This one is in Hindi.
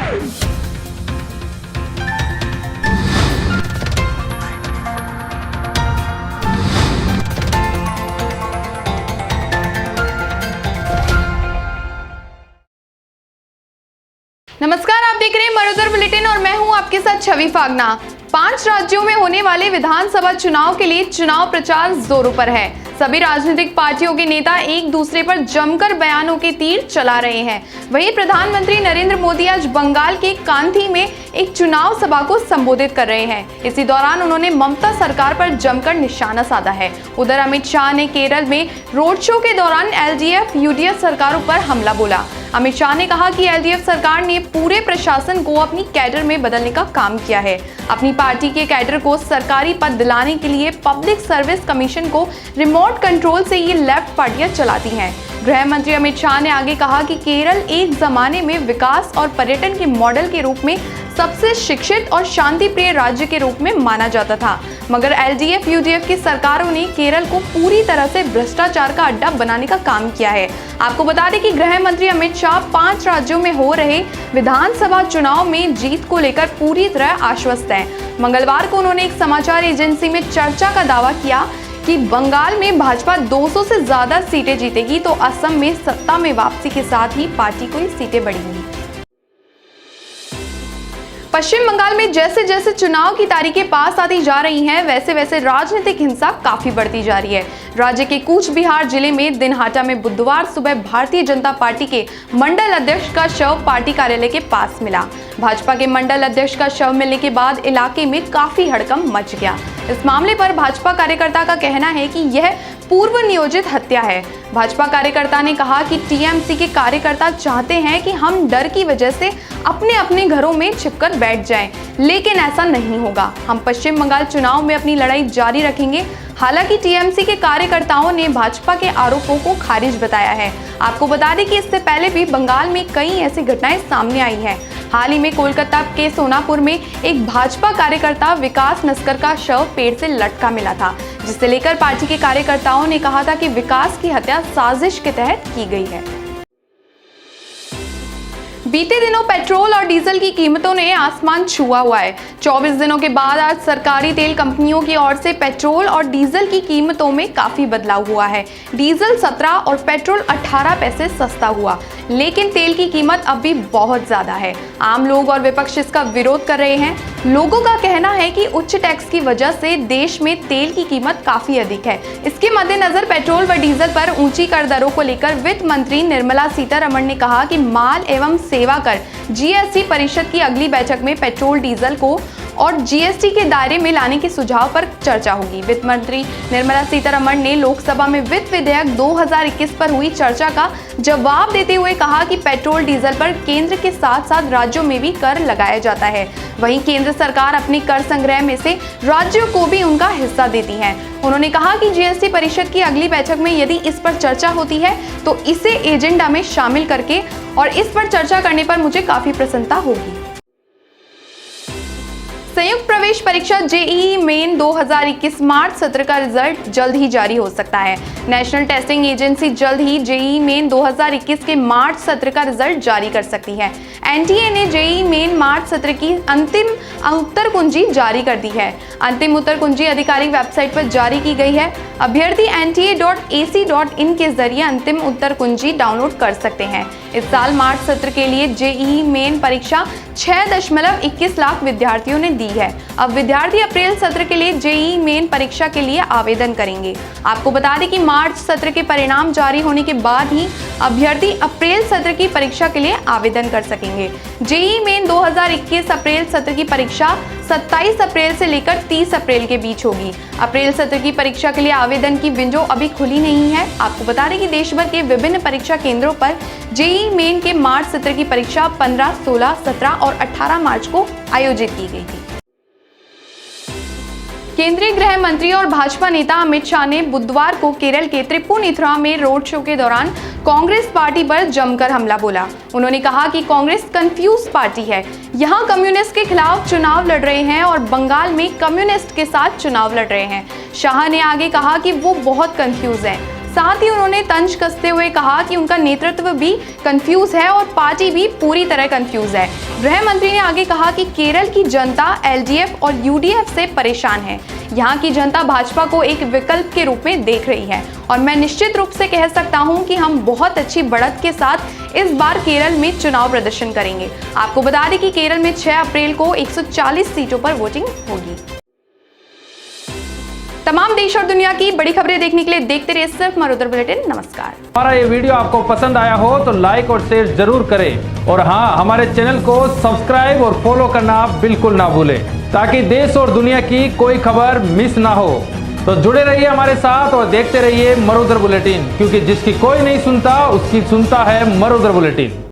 नमस्कार, आप देख रहे हैं मरुधर बुलेटिन और मैं हूं आपके साथ छवि फागना। 5 राज्यों में होने वाले विधानसभा चुनाव के लिए चुनाव प्रचार जोरों पर है। सभी राजनीतिक पार्टियों के नेता एक दूसरे पर जमकर बयानों के तीर चला रहे हैं। वहीं प्रधानमंत्री नरेंद्र मोदी आज बंगाल के कांथी में एक चुनाव सभा को संबोधित कर रहे हैं। इसी दौरान उन्होंने ममता सरकार पर जमकर निशाना साधा है। उधर अमित शाह ने केरल में रोड शो के दौरान एलडीएफ यूडीएफ सरकारों पर हमला बोला। अमित शाह ने कहा कि एलडीएफ सरकार ने पूरे प्रशासन को अपनी कैडर में बदलने का काम किया है। अपनी पार्टी के कैडर को सरकारी पद दिलाने के लिए पब्लिक सर्विस कमीशन को रिमोट कंट्रोल से ये लेफ्ट पार्टियां चलाती हैं। गृह मंत्री अमित शाह ने आगे कहा कि केरल एक जमाने में विकास और पर्यटन के मॉडल के रूप में सबसे शिक्षित और शांति प्रिय राज्य के रूप में माना जाता था, मगर एलडीएफ यूडीएफ की सरकारों ने केरल को पूरी तरह से भ्रष्टाचार का अड्डा बनाने का काम किया है। आपको बता दें कि गृह मंत्री अमित शाह 5 राज्यों में हो रहे विधानसभा चुनाव में जीत को लेकर पूरी तरह आश्वस्त हैं। मंगलवार को उन्होंने एक समाचार एजेंसी में चर्चा का दावा किया कि बंगाल में भाजपा 200 से ज्यादा सीटें जीतेगी तो असम में सत्ता में वापसी के साथ ही पार्टी को सीटें बढ़ेंगी। पश्चिम बंगाल में जैसे जैसे चुनाव की तारीखें पास आती जा रही हैं, वैसे वैसे राजनीतिक हिंसा काफी बढ़ती जा रही है। राज्य के कूच बिहार जिले में दिनहाटा में बुधवार सुबह भारतीय जनता पार्टी के मंडल अध्यक्ष का शव पार्टी कार्यालय के पास मिला। भाजपा के मंडल अध्यक्ष का शव मिलने के बाद इलाके में काफी हड़कंप मच गया। इस मामले पर भाजपा कार्यकर्ता का कहना है कि यह पूर्व नियोजित हत्या है। भाजपा कार्यकर्ता ने कहा कि टीएमसी के कार्यकर्ता चाहते हैं कि हम डर की वजह से अपने अपने घरों में छिपकर बैठ जाएं, लेकिन ऐसा नहीं होगा। हम पश्चिम बंगाल चुनाव में अपनी लड़ाई जारी रखेंगे। हालांकि टीएमसी के कार्यकर्ताओं ने भाजपा के आरोपों को खारिज बताया है। आपको बता दें कि इससे पहले भी बंगाल में कई ऐसी घटनाएं सामने आई हैं। हाल ही में कोलकाता के सोनापुर में एक भाजपा कार्यकर्ता विकास नस्कर का शव पेड़ से लटका मिला था, जिसे लेकर पार्टी के कार्यकर्ताओं ने कहा था कि विकास की हत्या साजिश के तहत की गई है। बीते दिनों पेट्रोल और डीजल की कीमतों ने आसमान छुआ हुआ है। 24 दिनों के बाद आज सरकारी तेल कंपनियों की ओर से पेट्रोल और डीजल की कीमतों में काफी बदलाव हुआ है। डीजल 17 और पेट्रोल 18 पैसे सस्ता हुआ, लेकिन तेल की कीमत अब भी बहुत ज्यादा है। आम लोग और विपक्ष इसका विरोध कर रहे हैं। लोगों का कहना है कि उच्च टैक्स की वजह से देश में तेल की कीमत काफी अधिक है। इसके मद्देनजर पेट्रोल व डीजल पर ऊंची कर दरों को लेकर वित्त मंत्री निर्मला सीतारमण ने कहा कि माल एवं सेवा कर जीएसटी परिषद की अगली बैठक में पेट्रोल डीजल को और जीएसटी के दायरे में लाने के सुझाव पर चर्चा होगी। वित्त मंत्री निर्मला सीतारमण ने लोकसभा में वित्त विधेयक 2021 पर हुई चर्चा का जवाब देते हुए कहा कि पेट्रोल डीजल पर केंद्र के साथ साथ राज्यों में भी कर लगाया जाता है। वहीं केंद्र सरकार अपने कर संग्रह में से राज्यों को भी उनका हिस्सा देती है। उन्होंने कहा कि जीएसटी परिषद की अगली बैठक में यदि इस पर चर्चा होती है तो इसे एजेंडा में शामिल करके और इस पर चर्चा करने पर मुझे काफी प्रसन्नता होगी। संयुक्त प्रवेश परीक्षा जेईई मेन 2021 मार्च सत्र का रिजल्ट जल्द ही जारी हो सकता है। नेशनल टेस्टिंग एजेंसी जल्द ही जेईई मेन 2021 के मार्च सत्र का रिजल्ट जारी कर सकती है। एनटीए ने जेईई मेन मार्च सत्र की अंतिम उत्तर कुंजी जारी कर दी है। अंतिम उत्तर कुंजी आधिकारिक वेबसाइट पर जारी की गई है। अभ्यर्थी nta.ac.in के जरिए अंतिम उत्तर कुंजी डाउनलोड कर सकते हैं। इस साल मार्च सत्र के लिए जेईई मेन परीक्षा 6.21 लाख विद्यार्थियों ने दी है। अब विद्यार्थी अप्रैल सत्र के लिए जेईई मेन परीक्षा के लिए आवेदन करेंगे। आपको बता दें कि मार्च सत्र के परिणाम जारी होने के बाद ही अभ्यर्थी अप्रैल सत्र की परीक्षा के लिए आवेदन कर सकेंगे। जेईई मेन 2021 अप्रैल सत्र की परीक्षा 27 अप्रैल से लेकर 30 अप्रैल के बीच होगी। अप्रैल सत्र की परीक्षा के लिए आवेदन की विंडो अभी खुली नहीं है। आपको बता दें कि देश भर के विभिन्न परीक्षा केंद्रों पर जेईई मेन के मार्च सत्र की परीक्षा 15, 16, 17 और 18 मार्च को आयोजित की गई थी। केंद्रीय गृह मंत्री और भाजपा नेता अमित शाह ने बुधवार को केरल के त्रिपुनिथुरा में रोड शो के दौरान कांग्रेस पार्टी पर जमकर हमला बोला। उन्होंने कहा कि कांग्रेस कंफ्यूज पार्टी है, यहां कम्युनिस्ट के खिलाफ चुनाव लड़ रहे हैं और बंगाल में कम्युनिस्ट के साथ चुनाव लड़ रहे हैं। शाह ने आगे कहा कि वो बहुत कंफ्यूज हैं। साथ ही उन्होंने तंज कसते हुए कहा कि उनका नेतृत्व भी कंफ्यूज है और पार्टी भी पूरी तरह कंफ्यूज है। गृह मंत्री ने आगे कहा कि केरल की जनता एलडीएफ और यूडीएफ से परेशान है। यहाँ की जनता भाजपा को एक विकल्प के रूप में देख रही है और मैं निश्चित रूप से कह सकता हूँ कि हम बहुत अच्छी बढ़त के साथ इस बार केरल में चुनाव प्रदर्शन करेंगे। आपको बता दें कि केरल में 6 अप्रैल को 140 सीटों पर वोटिंग होगी। तमाम देश और दुनिया की बड़ी खबरें देखने के लिए देखते रहिए सिर्फ मरुधर बुलेटिन। नमस्कार। हमारा ये वीडियो आपको पसंद आया हो तो लाइक और शेयर जरूर करें और हाँ, हमारे चैनल को सब्सक्राइब और फॉलो करना बिल्कुल ना भूलें ताकि देश और दुनिया की कोई खबर मिस ना हो। तो जुड़े रहिए हमारे साथ और देखते रहिए मरुधर बुलेटिन, क्योंकि जिसकी कोई नहीं सुनता उसकी सुनता है मरुधर बुलेटिन।